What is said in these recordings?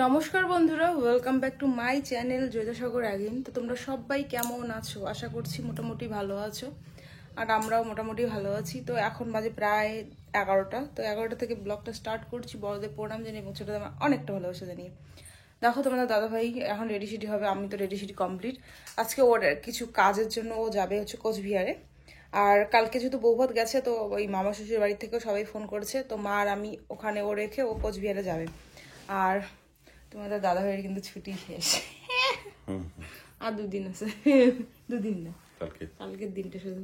নমস্কার বন্ধুরা, welcome back to my channel জয়দাসাগর অ্যাগেন। তো তোমরা সবাই কেমন আছো? আশা করছি মোটামুটি ভালো আছো, আর আমরাও মোটামুটি ভালো আছি। তো এখন বাজে প্রায় 11টা। তো 11টা থেকে ব্লগটা স্টার্ট করছি বড়দের প্রণাম জানিয়ে এবং ছোটদের আমার অনেকটা ভালোবাসা জানিয়ে। দেখো তোমাদের দাদাভাই এখন রেডি সিটি হবে, আমি তো রেডি সিটি কমপ্লিট। আজকে ওর কিছু কাজের জন্য ও যাবে হচ্ছে কোচবিহারে। আর কালকে যেহেতু বৌভাত গেছে, তো ওই মামা শ্বশুর বাড়ি থেকেও সবাই ফোন করেছে, তো মা আর আমি ওখানে ও রেখে ও কোচবিহারে যাবে। আর তোমাদের দাদা ভাইয়ের কিন্তু ছুটি শেষ, আর দুদিন আছে, দুদিন না, কালকের দিনটা শুধু।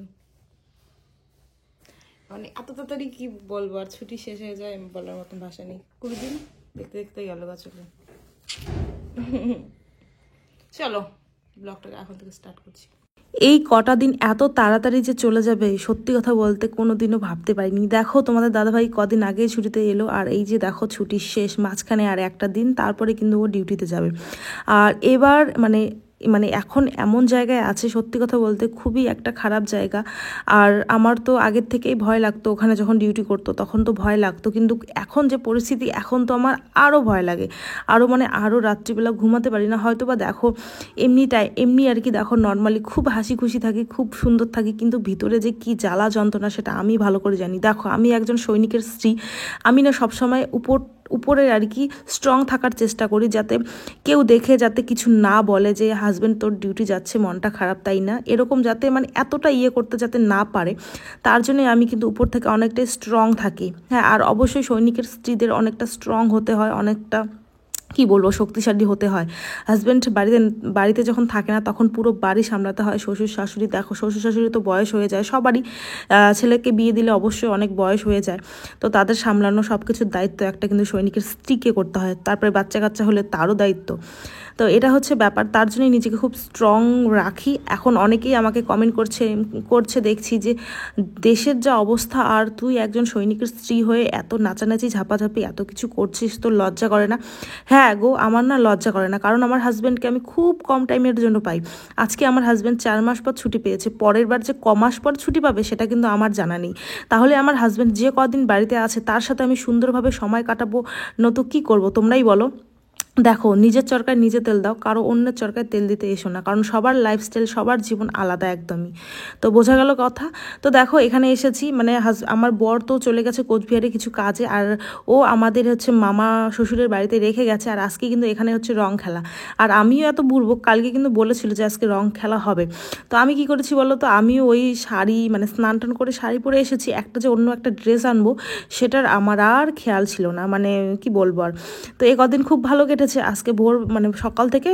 মানে এত তাড়াতাড়ি কি বলবো, আর ছুটি শেষ হয়ে যায় বলার মতন ভাষা নেই। 20 দিন দেখতে দেখতে গেল গাছগুলো। চলো ব্লগটাকে এখন থেকে স্টার্ট করছি। এই কটা দিন এত তাড়াতাড়ি যে চলে যাবে, সত্যি কথা বলতে কোনোদিনও ভাবতে পারিনি। দেখো তোমাদের দাদাভাই কদিন আগেই ছুটিতে এলো, আর এই যে দেখো ছুটি শেষ, মাঝখানে আর একটা দিন, তারপরে কিন্তু ও ডিউটিতে যাবে। আর এবার মানে এখন এমন জায়গায় আছে, সত্যি কথা বলতে খুবই একটা খারাপ জায়গা। আর আমার তো আগের থেকেই ভয় লাগতো, ওখানে যখন ডিউটি করতো তখন তো ভয় লাগতো, কিন্তু এখন যে পরিস্থিতি, এখন তো আমার আরও ভয় লাগে। আরও রাত্রিবেলা ঘুমাতে পারি না। হয়তো বা দেখো এমনি আর কি, দেখো নর্মালি খুব হাসি খুশি থাকি, খুব সুন্দর থাকি, কিন্তু ভিতরে যে কি জ্বালা যন্ত্রণা সেটা আমি ভালো করে জানি। দেখো আমি একজন সৈনিকের স্ত্রী, আমি না সবসময় উপরে আর কি স্ট্রং থাকার চেষ্টা করি, যাতে কেউ দেখে যাতে কিছু না বলে যে হাজব্যান্ড তোর ডিউটি যাচ্ছে, মনটা খারাপ, তাই না, এরকম যাতে এতটা করতে যাতে না পারে, তার জন্য আমি কিন্তু উপর থেকে অনেকটাই স্ট্রং থাকি। হ্যাঁ, আর অবশ্যই সৈনিকের স্ত্রীদের অনেকটা স্ট্রং হতে হয়, অনেকটা কি বলবো, শক্তিশালী হতে হয়। হাজব্যান্ড বাড়িতে যখন থাকে না, তখন পুরো বাড়ি সামলাতে হয়। শ্বশুর শাশুড়ি, দেখো শ্বশুর শাশুড়ি তো বয়স হয়ে যায় সবারই, ছেলেকে বিয়ে দিলে অবশ্যই অনেক বয়স হয়ে যায়, তো তাদের সামলানো সব কিছুর দায়িত্ব একটা কিন্তু সৈনিকের স্ত্রীকে করতে হয়। তারপরে বাচ্চা কাচ্চা হলে তারও দায়িত্ব। তো এটা হচ্ছে ব্যাপার, তার জন্যই নিজেকে খুব স্ট্রং রাখি। এখন অনেকেই আমাকে কমেন্ট করছে দেখছি যে দেশের যা অবস্থা, আর তুই একজন সৈনিকের স্ত্রী হয়ে এত নাচানাচি ঝাপাঝাপি এত কিছু করছিস, তোর লজ্জা করে না? হ্যাঁ গো, আমার না লজ্জা করে না, কারণ আমার হাজব্যান্ডকে আমি খুব কম টাইমের জন্য পাই। আজকে আমার হাজব্যান্ড 4 মাস পর ছুটি পেয়েছে, পরের বার যে কমাস পর ছুটি পাবে সেটা কিন্তু আমার জানা নেই। তাহলে আমার হাজব্যান্ড যে কদিন বাড়িতে আছে তার সাথে আমি সুন্দরভাবে সময় কাটাবো, নয়তো কী করবো তোমরাই বলো। দেখো, নিজের চরকায় নিজে তেল দাও, কারো অন্যের চরকায় তেল দিতে এসো না, কারণ সবার লাইফস্টাইল, সবার জীবন আলাদা একদমই। তো বোঝা গেল কথা। তো দেখো এখানে এসেছি, আমার বর তো চলে গেছে কোচবিহারে কিছু কাজে, আর ও আমাদের হচ্ছে মামা শ্বশুরের বাড়িতে রেখে গেছে। আর আজকে কিন্তু এখানে হচ্ছে রং খেলা, আর আমিও এত বুড়বো, কালকে কিন্তু বলেছিল যে আজকে রং খেলা হবে। তো আমি কি করেছি বলো তো, আমিও ওই শাড়ি স্নান টান করে শাড়ি পরে এসেছি, একটা যে অন্য একটা ড্রেস আনবো সেটার আমার আর খেয়াল ছিল না, কি বলবো আর। তো এই কদিন খুব ভালো কেটেছে। আজকে ভোর সকাল থেকে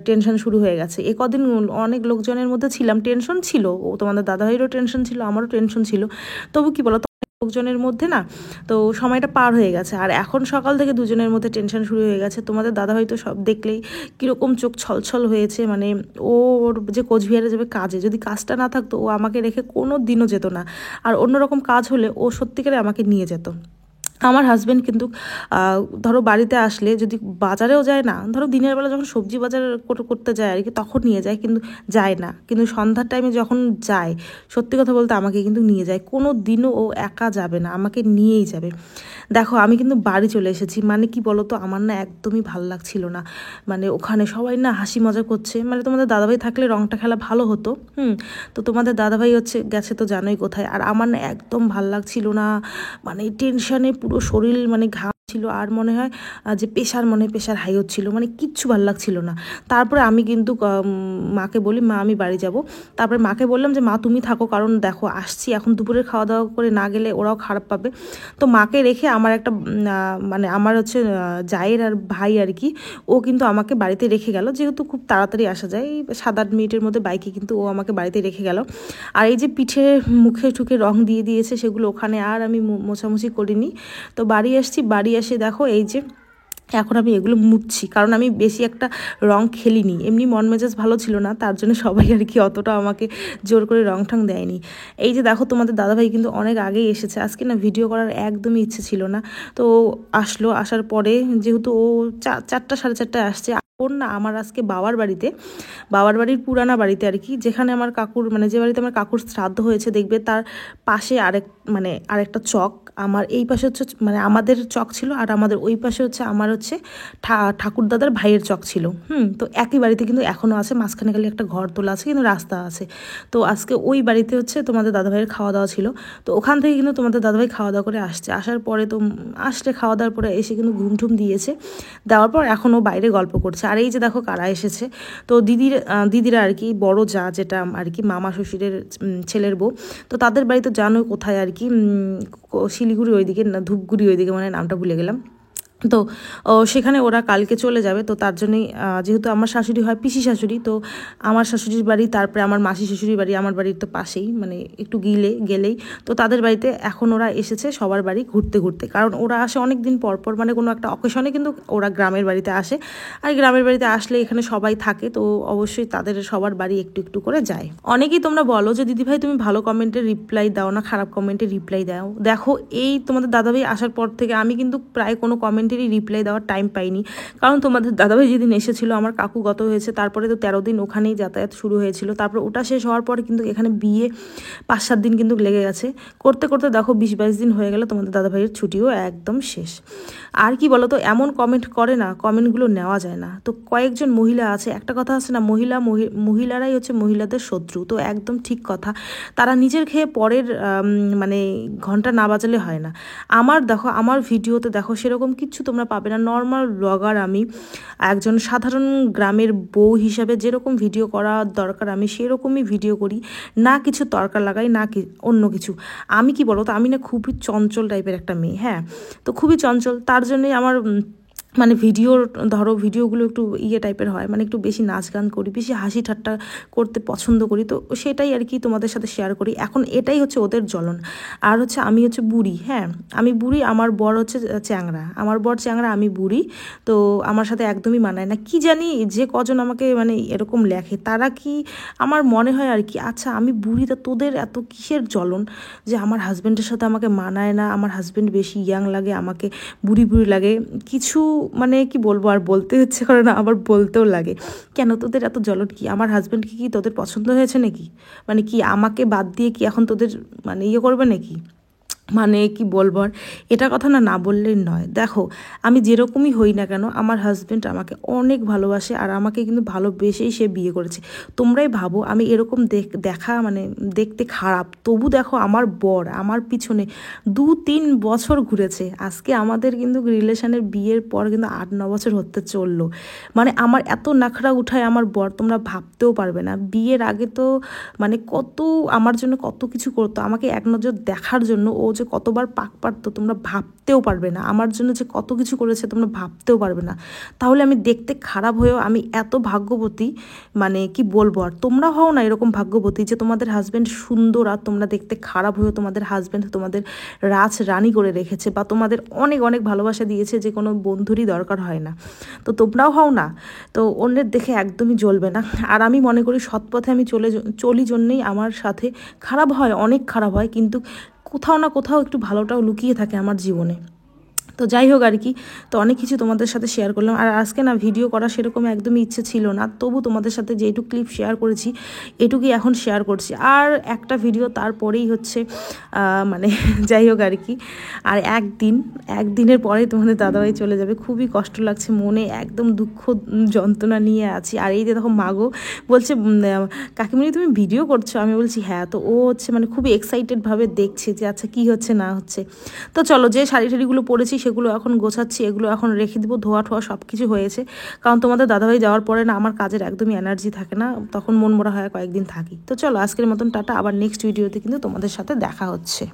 টেনশন শুরু হয়ে গেছে। এই কদিন অনেক লোকজনের মধ্যে ছিলাম, টেনশন ছিল, ও তোমাদের দাদাভাইয়েরও টেনশন ছিল, আমারও টেনশন ছিল। তবু কি বলো, লোকজনের মধ্যে না, তো সময়টা পার হয়ে গেছে। আর এখন সকাল থেকে দুজনের মধ্যে টেনশন শুরু হয়ে গেছে। তোমাদের দাদাভাই তো সব দেখলেই কীরকম চোখ ছলছল হয়েছে। ওর যে কোচবিহারে যাবে কাজে, যদি কাজটা না থাকতো ও আমাকে রেখে কোনো দিনও যেত না, আর অন্যরকম কাজ হলে ও সত্যিকারে আমাকে নিয়ে যেত। আমার হাজব্যান্ড কিন্তু ধরো বাড়িতে আসলে যদি বাজারেও যায় না, ধরো দিনের বেলা যখন সবজি বাজার করতে যায় আর কি, তখন নিয়ে যায়, কিন্তু যায় না, কিন্তু সন্ধ্যার টাইমে যখন যায়, সত্যি কথা বলতে আমাকে কিন্তু নিয়ে যায়। কোনো দিনও ও একা যাবে না, আমাকে নিয়েই যাবে। দেখো আমি কিন্তু বাড়ি চলে এসেছি, কি বলো তো, আমার না একদমই ভালো লাগছিল না। ওখানে সবাই না হাসি মজা করছে, তোমাদের দাদাভাই থাকলে রংটা খেলা ভালো হতো। তো তোমাদের দাদাভাই হচ্ছে গেছে তো জানোই কোথায়, আর আমার না একদম ভাল লাগছিল না, টেনশনে পুরো শরীর ঘাম ছিল, আর মনে হয় যে প্রেশার হাই হচ্ছিল, কিচ্ছু ভালো লাগছিল না। তারপরে আমি কিন্তু মাকে বলি, মা আমি বাড়ি যাব। তারপরে মাকে বললাম যে মা তুমি থাকো, কারণ দেখো আসছি, এখন দুপুরের খাওয়া দাওয়া করে না গেলে ওরাও খারাপ পাবে। তো মাকে রেখে আমার একটা আমার হচ্ছে জায়ের আর ভাই আর কি, ও কিন্তু আমাকে বাড়িতে রেখে গেল, যেহেতু খুব তাড়াতাড়ি আসা যায়, 7-8 মিনিটের মধ্যে বাইকে, কিন্তু ও আমাকে বাড়িতে রেখে গেল। আর এই যে পিঠে মুখে ঠুকে রং দিয়ে দিয়েছে, সেগুলো ওখানে আর আমি মোছামুছি করিনি। তো বাড়ি আসছি, বাড়ি এসে দেখো এই যে এখন আমি এগুলো মুছছি, কারণ আমি বেশি একটা রং খেলিনি, এমনি মন মেজাজ ভালো ছিল না, তার জন্য সবাই আর কি অতটা আমাকে জোর করে রং ঠং দেয়নি। এই যে দেখো তোমাদের দাদাভাই কিন্তু অনেক আগেই এসেছে, আজকে না ভিডিও করার একদমই ইচ্ছে ছিল না। তো আসার পরে যেহেতু ও 4টা 4:30টায় আসছে, ওর না আমার আজকে বাবার বাড়ির পুরানা বাড়িতে আর কি, যেখানে আমার কাকুর যে বাড়িতে আমার কাকুর শ্রাদ্ধ হয়েছে, দেখবে তার পাশে আরেকটা চক, আমার এই পাশে হচ্ছে মানে আমাদের চক ছিল, আর আমাদের ওই পাশে হচ্ছে আমার হচ্ছে ঠাকুরদাদার ভাইয়ের চক ছিল। তো একই বাড়িতে কিন্তু এখনও আছে, মাঝখানে খালি একটা ঘর তোলা আছে, কিন্তু রাস্তা আছে। তো আজকে ওই বাড়িতে হচ্ছে তোমাদের দাদাভাইয়ের খাওয়া দাওয়া ছিল। তো ওখান থেকে কিন্তু তোমাদের দাদাভাই খাওয়া দাওয়া করে আসছে, আসার পরে তো আসলে খাওয়া দাওয়ার পরে এসে কিন্তু ঘুম দিয়েছে, দেওয়ার পর এখনও বাইরে গল্প করছে। আর এই যে দেখো কারা এসেছে, তো দিদিরা আর কি, বড় যা যেটা আর কি মামা শ্বশুরের ছেলের বউ, তো তাদের বাড়ি তো জানো কোথায় আর কি, শিলিগুড়ি ওইদিকে না ধূপগুড়ি ওইদিকে, মানে নামটা ভুলে গেলাম। তো সেখানে ওরা কালকে চলে যাবে। তো তার জন্যই যেহেতু আমার শাশুড়ি হয় পিসি শাশুড়ি, তো আমার শাশুড়ির বাড়ি, তারপরে আমার মাসি শ্বশুরির বাড়ি আমার বাড়ির তো পাশেই, মানে একটু গেলেই। তো তাদের বাড়িতে এখন ওরা এসেছে সবার বাড়ি ঘুরতে, কারণ ওরা আসে অনেক দিন পর, মানে কোনো একটা অকেশনে কিন্তু ওরা গ্রামের বাড়িতে আসে। আর গ্রামের বাড়িতে আসলে এখানে সবাই থাকে, তো অবশ্যই তাদের সবার বাড়ি একটু করে যায়। অনেকেই তোমরা বলো যে দিদিভাই তুমি ভালো কমেন্টে রিপ্লাই দাও না, খারাপ কমেন্টে রিপ্লাই দাও। দেখো এই তোমাদের দাদাভাই আসার পর থেকে আমি কিন্তু প্রায় কোনো কমেন্টেরই রিপ্লাই দেওয়ার টাইম পাইনি, কারণ তোমাদের দাদাভাই যেদিন এসেছিল আমার কাকু গত হয়েছে, তারপরে তো 13 দিন ওখানেই যাতায়াত শুরু হয়েছিল। তারপর ওটা শেষ হওয়ার পরে কিন্তু এখানে বিয়ে 5-7 দিন কিন্তু লেগে গেছে, করতে দেখো 20-22 দিন হয়ে গেল, তোমাদের দাদাভাইয়ের ছুটিও একদম শেষ। আর কি বলো তো, এমন কমেন্ট করে না, কমেন্টগুলো নেওয়া যায় না। তো কয়েকজন মহিলা আছে, একটা কথা আছে না, মহিলারাই হচ্ছে মহিলাদের শত্রু, তো একদম ঠিক কথা। তারা নিজের খেয়ে পরের মানে ঘন্টা না বাজালে হয় না। দেখো আমার ভিডিওতে দেখো সেরকম কিচ্ছু তোমরা পাবে না, নর্মাল ব্লগার আমি, একজন সাধারণ গ্রামের বউ হিসাবে যেরকম ভিডিও করা দরকার আমি সেরকমই ভিডিও করি, না কিছু তর্কা লাগাই, না অন্য কিছু। আমি কি বলো তো, আমি না খুবই চঞ্চল টাইপের একটা মেয়ে, হ্যাঁ, তো খুবই চঞ্চল, তার জন্যই আমার মানে ভিডিওগুলো একটু টাইপের হয়, মানে একটু বেশি নাচ গান করি, বেশি হাসি ঠাট্টা করতে পছন্দ করি, তো সেটাই আর কি তোমাদের সাথে শেয়ার করি। এখন এটাই হচ্ছে ওদের জ্বলন। আর হচ্ছে আমি হচ্ছে বুড়ি, হ্যাঁ আমি বুড়ি, আমার বর হচ্ছে চ্যাংরা, আমার বর চ্যাংরা, আমি বুড়ি, তো আমার সাথে একদমই মানায় না। কি জানি যে কজন আমাকে মানে এরকম লেখে, তারা কি, আমার মনে হয় আর কি, আচ্ছা আমি বুড়ি, তা তোদের এত কিসের জ্বলন যে আমার হাজব্যান্ডের সাথে আমাকে মানায় না, আমার হাজব্যান্ড বেশি ইয়াং লাগে, আমাকে বুড়ি লাগে, কিছু মানে কি বলবো, আর বলতে ইচ্ছে করে না, আবার বলতেও লাগে। কেন তোদের এত জ্বলন কি? আমার হাজব্যান্ডকে কি তোদের পছন্দ হয়েছে নাকি? মানে কি আমাকে বাদ দিয়ে কি এখন তোদের মানে করবে নাকি? মানে কি বলবো, আর এটা কথা না বললেই নয়। দেখো আমি যেরকমই হই না কেন, আমার হাজব্যান্ড আমাকে অনেক ভালোবাসে, আর আমাকে কিন্তু ভালোবেসেই সে বিয়ে করেছে। তোমরাই ভাবো আমি এরকম দেখা মানে দেখতে খারাপ, তবু দেখো আমার বর আমার পিছনে 2-3 বছর ঘুরেছে। আজকে আমাদের কিন্তু রিলেশনের বিয়ের পর কিন্তু 8-9 বছর হতে চললো। মানে আমার এত নাখড়া উঠায় আমার বর, তোমরা ভাবতেও পারবে না। বিয়ের আগে তো মানে কত আমার জন্য কত কিছু করতো, আমাকে এক নজর দেখার জন্য ও যে কতবার পাক পারতো তোমরা ভাবতেও পারবে না, আমার জন্য যে কত কিছু করেছে তোমরা ভাবতেও পারবে না। তাহলে আমি দেখতে খারাপ হয়েও আমি এত ভাগ্যবতী, মানে কি বলবো। আর তোমরা হও না এরকম ভাগ্যবতী যে তোমাদের হাজব্যান্ড সুন্দর, আর তোমরা দেখতে খারাপ হয়েও তোমাদের হাজব্যান্ড তোমাদের রানী করে রেখেছে, বা তোমাদের অনেক অনেক ভালোবাসা দিয়েছে যে কোনো বন্ধুরই দরকার হয় না। তো তোমরাও হও না, তো অন্যের দেখে একদমই জ্বলবে না। আর আমি মনে করি সৎ পথে আমি চলি জন্যেই আমার সাথে খারাপ হয়, অনেক খারাপ হয়, কিন্তু কোথাও না কোথাও একটু ভালোটাও লুকিয়ে থাকে আমার জীবনে। তো যাই হোক আর কি, তো অনেক কিছু তোমাদের সাথে শেয়ার করলাম। আর আজকে না ভিডিও করা সেরকম একদমই ইচ্ছে ছিল না, তবু তোমাদের সাথে যেটুকু ক্লিপ শেয়ার করেছি এটুকুই এখন শেয়ার করছি। আর একটা ভিডিও তারপরেই হচ্ছে মানে যাই হোক আর কি। আর একদিনের পরেই তোমাদের দাদাভাই চলে যাবে, খুবই কষ্ট লাগছে, মনে একদম দুঃখ যন্ত্রণা নিয়ে আছি। আর এই যে দেখো মাগো বলছে কাকিমণি তুমি ভিডিও করছো, আমি বলছি হ্যাঁ। তো ও হচ্ছে মানে খুবই এক্সাইটেডভাবে দেখছে যে আচ্ছা কী হচ্ছে না হচ্ছে। তো চলো, যে শাড়িগুলো পরেছি সেগুলো এখন গোছাচ্ছি, এগুলো এখন রেখে দিব, ধোয়া সব কিছু হয়েছে। কারণ তোমাদের দাদাভাই যাওয়ার পরে না আমার কাজের একদমই এনার্জি থাকে না, তখন মন মরা হয়, কয়েকদিন থাকি। তো চলো আজকের মতন টাটা, আবার নেক্সট ভিডিওতে কিন্তু তোমাদের সাথে দেখা হচ্ছে।